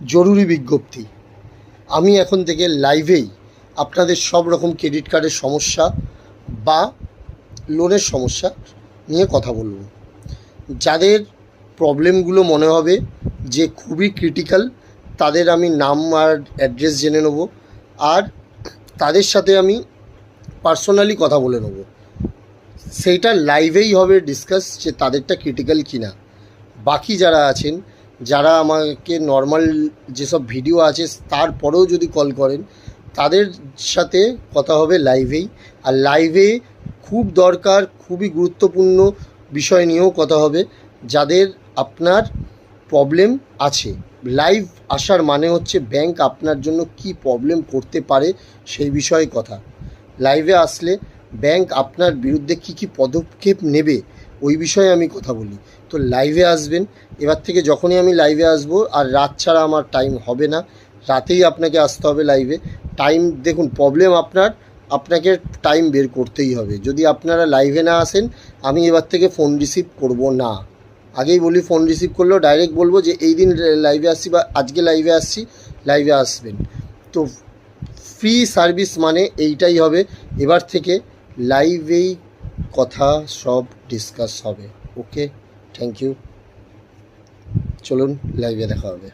জরুরি বিজ্ঞপ্তি, আমি এখন থেকে লাইভেই আপনাদের সব রকম ক্রেডিট কার্ডের সমস্যা বা লোনের সমস্যা নিয়ে কথা বলব। যাদের প্রবলেমগুলো মনে হবে যে খুবই ক্রিটিক্যাল, তাদের আমি নাম আর অ্যাড্রেস জেনে নেব, আর তাদের সাথে আমি পার্সোনালি কথা বলে নেব। সেইটা লাইভেই হবে ডিসকাস যে তাদেরটা ক্রিটিক্যাল কিনা। বাকি যারা আছেন, যারা আমাকে নর্মাল যেসব ভিডিও আছে তারপরেও যদি কল করেন, তাদের সাথে কথা হবে লাইভেই। আর লাইভে খুব দরকার, খুবই গুরুত্বপূর্ণ বিষয় নিয়েও কথা হবে। যাদের আপনার প্রবলেম আছে, লাইভ আসার মানে হচ্ছে ব্যাংক আপনার জন্য কি প্রবলেম করতে পারে সেই বিষয়ে কথা। লাইভে আসলে ব্যাংক আপনার বিরুদ্ধে কি পদক্ষেপ নেবে ওই বিষয়ে আমি কথা বলি। তো লাইভে আসবেন। এবার থেকে যখনই আমি লাইভে আসব, আর রাত ছাড়া আমার টাইম হবে না, রাতেই আপনাকে আসতে হবে লাইভে। টাইম দেখুন, প্রবলেম আপনাকে টাইম বের করতেই হবে। যদি আপনারা লাইভে না আসেন, আমি এবার থেকে ফোন রিসিভ করব না। আগেই বলি, ফোন রিসিভ করলেও ডাইরেক্ট বলবো যে এই দিন লাইভে আসছি বা আজকে লাইভে আসছি, লাইভে আসবেন। তো ফ্রি সার্ভিস মানে এইটাই হবে। এবার থেকে লাইভেই কথা সব ডিসকাস হবে। ওকে, থ্যাংক ইউ। চলুন লাইভে দেখা হবে।